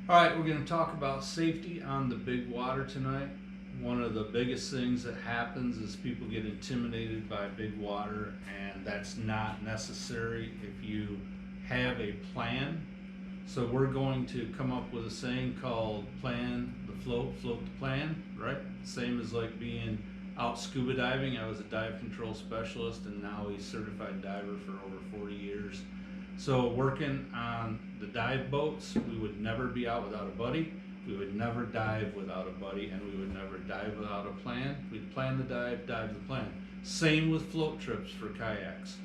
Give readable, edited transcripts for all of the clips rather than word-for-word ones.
All right, we're going to talk about safety on the big water tonight. One of the biggest things that happens is people get intimidated by big water, and that's not necessary if you have a plan. So we're going to come up with a saying called plan the float, float the plan, right? Same as like being out scuba diving. I was a dive control specialist and now a certified diver for over 40 years. So working on the dive boats, we would never be out without a buddy. We would never dive without a buddy, and we would never dive without a plan. We'd plan the dive, dive the plan. Same with float trips for kayaks.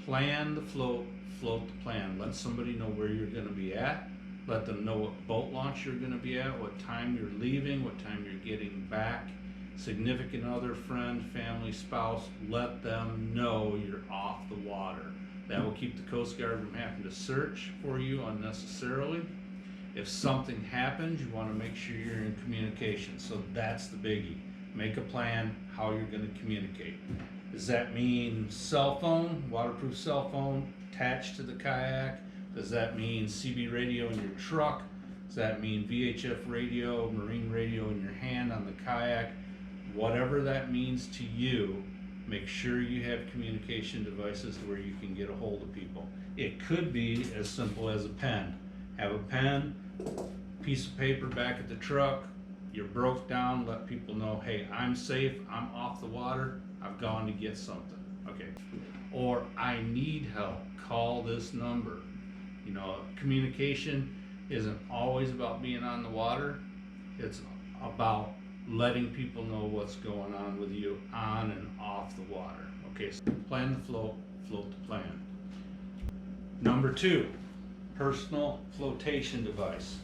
Plan the float, float the plan. Let somebody know where you're going to be at. Let them know what boat launch you're going to be at, what time you're leaving, what time you're getting back. Significant other, friend, family, spouse, let them know you're off the water. That will keep the Coast Guard from having to search for you unnecessarily. If something happens, you want to make sure you're in communication. So that's the biggie. Make a plan how you're going to communicate. Does that mean cell phone, waterproof cell phone attached to the kayak? Does that mean CB radio in your truck? Does that mean VHF radio, marine radio in your hand on the kayak? Whatever that means to you, make sure you have communication devices where you can get a hold of people. It could be as simple as a pen. Have a pen, piece of paper back at the truck, you're broke down, let people know, hey, I'm safe, I'm off the water, I've gone to get something. Okay. Or I need help, call this number. You know, communication isn't always about being on the water, it's about letting people know what's going on with you on and off the water. Okay, so plan the float, float the plan. Number 2, personal flotation device.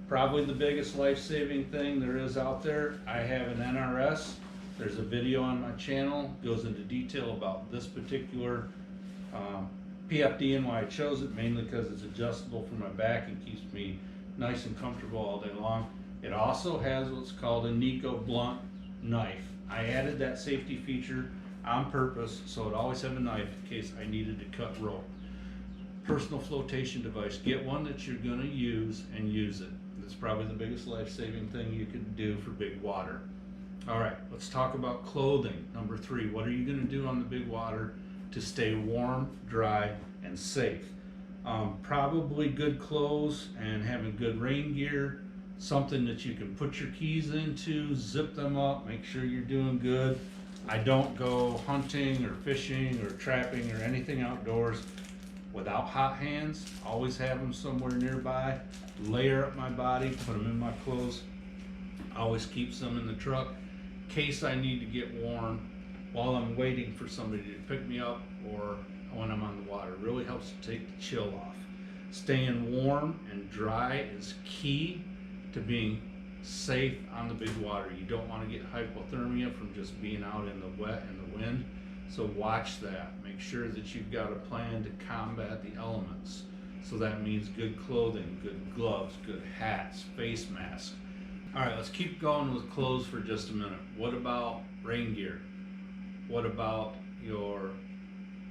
Probably the biggest life-saving thing there is out there. I have an NRS. There's a video on my channel, goes into detail about this particular PFD and why I chose it, mainly because it's adjustable for my back and keeps me nice and comfortable all day long. It also has what's called a Nico blunt knife. I added that safety feature on purpose so it always have a knife in case I needed to cut rope. Personal flotation device, get one that you're going to use and use it. That's probably the biggest life-saving thing you could do for big water. All right, let's talk about clothing. Number 3, what are you going to do on the big water to stay warm, dry, and safe? Probably good clothes and having good rain gear, something that you can put your keys into, zip them up, make sure you're doing good. I don't go hunting or fishing or trapping or anything outdoors without hot hands. Always have them somewhere nearby. Layer up my body, put them in my clothes. Always keep some in the truck in case I need to get warm while I'm waiting for somebody to pick me up or when I'm on the water. It really helps to take the chill off. Staying warm and dry is key to being safe on the big water. You don't want to get hypothermia from just being out in the wet and the wind. So watch that. Make sure that you've got a plan to combat the elements. So that means good clothing, good gloves, good hats, face masks. All right, let's keep going with clothes for just a minute. What about rain gear? What about your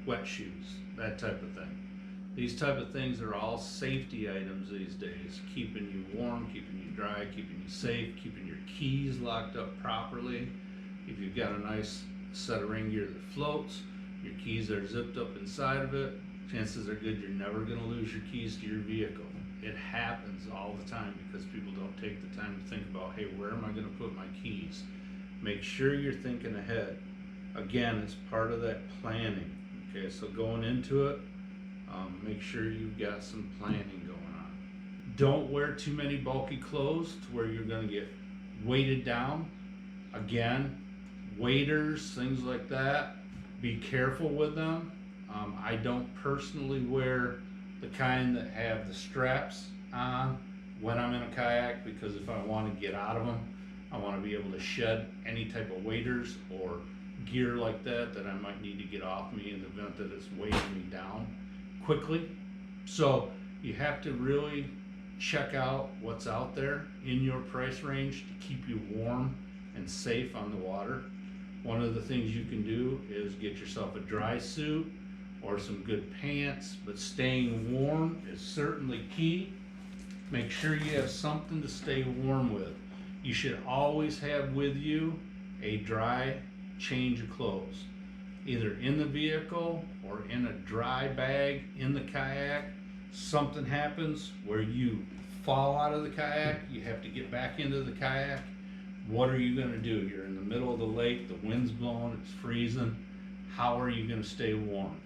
wet shoes? That type of thing. These type of things are all safety items these days, keeping you warm, keeping you dry, keeping you safe, keeping your keys locked up properly. If you've got a nice set of rain gear that floats, your keys are zipped up inside of it, chances are good you're never going to lose your keys to your vehicle. It happens all the time because people don't take the time to think about, hey, where am I going to put my keys? Make sure you're thinking ahead. Again, it's part of that planning. Okay, so going into it, make sure you've got some planning going on. Don't wear too many bulky clothes to where you're going to get weighted down. Again, waders, things like that, be careful with them. I don't personally wear the kind that have the straps on when I'm in a kayak because if I want to get out of them, I want to be able to shed any type of waders or gear like that I might need to get off me in the event that it's weighing me down quickly. So you have to really check out what's out there in your price range to keep you warm and safe on the water. One of the things you can do is get yourself a dry suit or some good pants, but staying warm is certainly key. Make sure you have something to stay warm with. You should always have with you a dry change of clothes, either in the vehicle or in a dry bag in the kayak. Something happens where you fall out of the kayak, you have to get back into the kayak. What are you going to do? You're in the middle of the lake, the wind's blowing, it's freezing. How are you going to stay warm?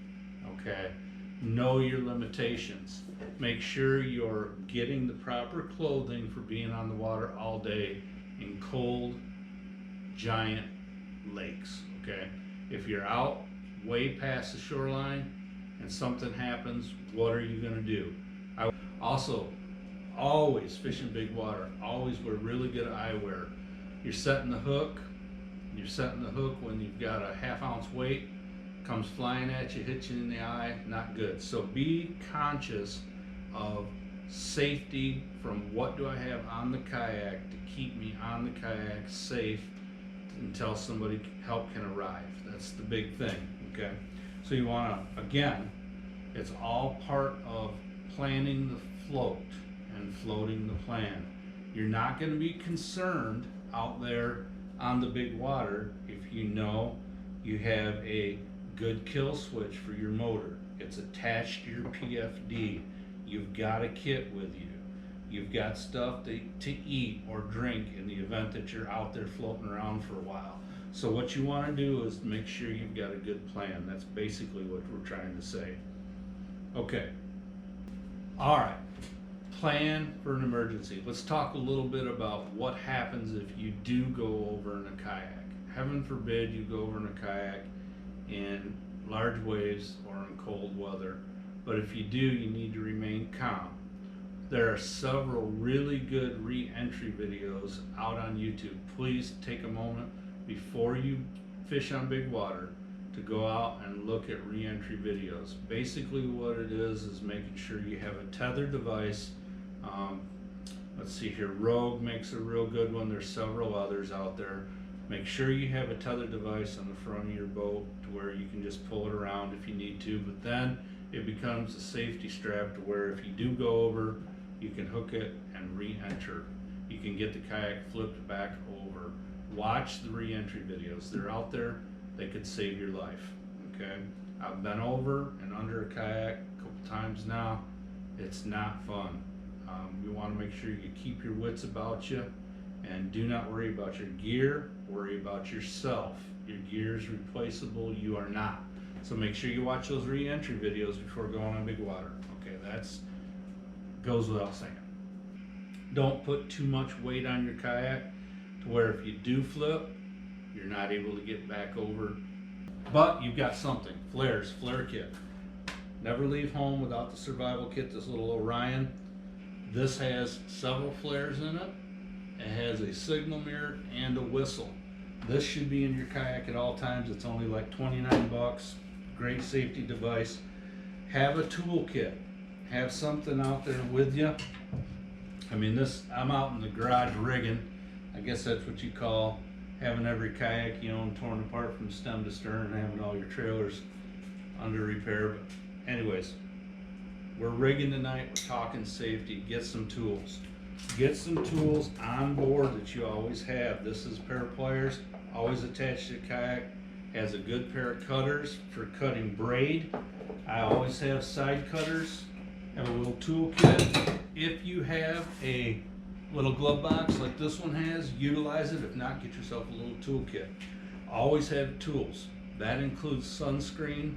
Okay, know your limitations. Make sure you're getting the proper clothing for being on the water all day in cold, giant lakes. Okay, if you're out way past the shoreline and something happens, what are you going to do? Also, always fishing big water, always wear really good eyewear. You're setting the hook when you've got a ½ ounce weight, comes flying at you, hits you in the eye, not good. So be conscious of safety from what do I have on the kayak to keep me on the kayak safe until somebody help can arrive. That's the big thing, okay? So you wanna, again, it's all part of planning the float and floating the plan. You're not gonna be concerned out there on the big water if you know you have a good kill switch for your motor. It's attached to your PFD. You've got a kit with you. You've got stuff to eat or drink in the event that you're out there floating around for a while. So what you want to do is make sure you've got a good plan. That's basically what we're trying to say. Okay. All right. Plan for an emergency. Let's talk a little bit about what happens if you do go over in a kayak. Heaven forbid you go over in a kayak in large waves or in cold weather. But if you do, you need to remain calm. There are several really good re-entry videos out on YouTube. Please take a moment before you fish on big water to go out and look at re-entry videos. Basically what it is making sure you have a tethered device. Let's see here, Rogue makes a real good one. There's several others out there. Make sure you have a tethered device on the front of your boat to where you can just pull it around if you need to, but then it becomes a safety strap to where if you do go over, you can hook it and re-enter. You can get the kayak flipped back over. Watch the re-entry videos. They're out there. They could save your life. Okay? I've been over and under a kayak a couple times now. It's not fun. You want to make sure you keep your wits about you and do not worry about your gear. Worry about yourself. Your gear is replaceable. You are not. So make sure you watch those re-entry videos before going on big water. Okay, that's goes without saying. Don't put too much weight on your kayak to where if you do flip, you're not able to get back over. But you've got something. Flares, flare kit. Never leave home without the survival kit, this little Orion. This has several flares in it. It has a signal mirror and a whistle. This should be in your kayak at all times. It's only like 29 bucks. Great safety device. Have a tool kit. Have something out there with you. I mean, I'm out in the garage rigging. I guess that's what you call having every kayak you own torn apart from stem to stern and having all your trailers under repair. But anyways, we're rigging tonight. We're talking safety. Get some tools. Get some tools on board that you always have. This is a pair of pliers, always attached to the kayak. Has a good pair of cutters for cutting braid. I always have side cutters. Have a little tool kit. If you have a little glove box like this one has, utilize it. If not, get yourself a little tool kit. Always have tools. That includes sunscreen,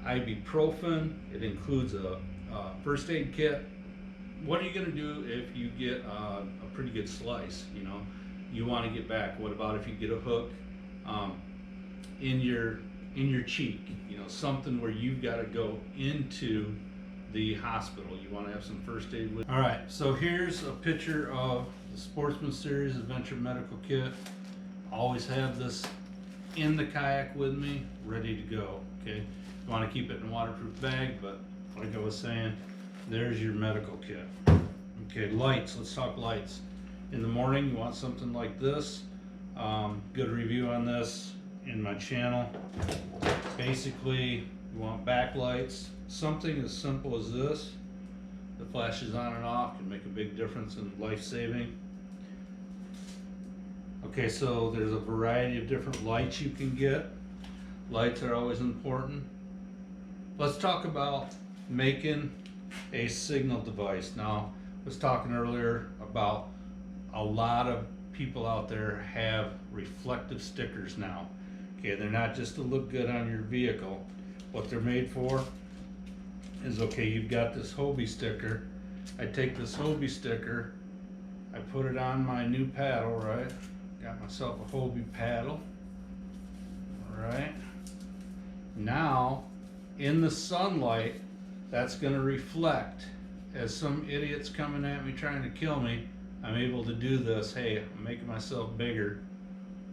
ibuprofen. It includes a first aid kit. What are you going to do if you get a pretty good slice? You know, you want to get back. What about if you get a hook in your cheek? You know, something where you've got to go into the hospital. You want to have some first aid with. All right, so here's a picture of the Sportsman Series Adventure Medical Kit. Always have this in the kayak with me, ready to go. Okay, you want to keep it in a waterproof bag, but like I was saying, there's your medical kit. Okay, lights. Let's talk lights. In the morning, you want something like this. Good review on this in my channel. Basically, you want backlights. Something as simple as this. the flashes on and off can make a big difference in life saving. Okay, so there's a variety of different lights you can get. Lights are always important. Let's talk about making a signal device. Now, I was talking earlier about a lot of people out there have reflective stickers now. Okay, they're not just to look good on your vehicle. What they're made for is, okay, you've got this Hobie sticker. I take this Hobie sticker, I put it on my new paddle, right? Got myself a Hobie paddle, right? Now, in the sunlight, that's gonna reflect. As some idiot's coming at me trying to kill me, I'm able to do this. Hey, I'm making myself bigger.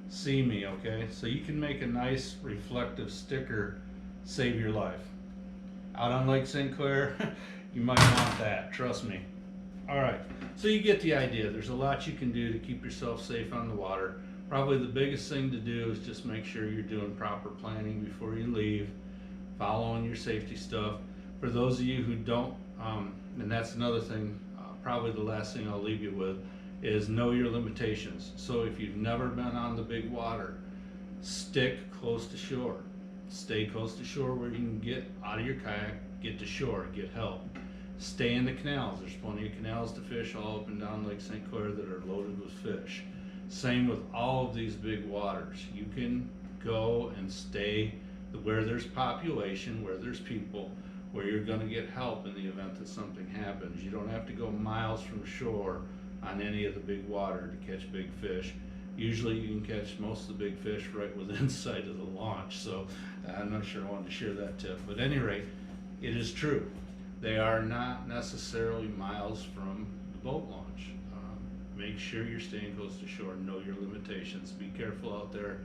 See me, okay? So you can make a nice reflective sticker, save your life. Out on Lake St. Clair, you might want that, trust me. All right, so you get the idea. There's a lot you can do to keep yourself safe on the water. Probably the biggest thing to do is just make sure you're doing proper planning before you leave, following your safety stuff. For those of you who don't, and that's another thing, probably the last thing I'll leave you with, is know your limitations. So if you've never been on the big water, stick close to shore. Stay close to shore where you can get out of your kayak, get to shore, get help. Stay in the canals. There's plenty of canals to fish all up and down Lake St. Clair that are loaded with fish. Same with all of these big waters. You can go and stay where there's population, where there's people, where you're going to get help in the event that something happens. You don't have to go miles from shore on any of the big water to catch big fish. Usually you can catch most of the big fish right within sight of the launch. So I'm not sure I wanted to share that tip. But at any rate, it is true. They are not necessarily miles from the boat launch. Make sure you're staying close to shore. Know your limitations. Be careful out there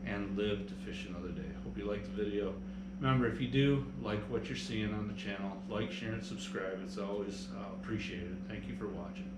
and live to fish another day. Hope you liked the video. Remember, if you do like what you're seeing on the channel, like, share, and subscribe. It's always appreciated. Thank you for watching.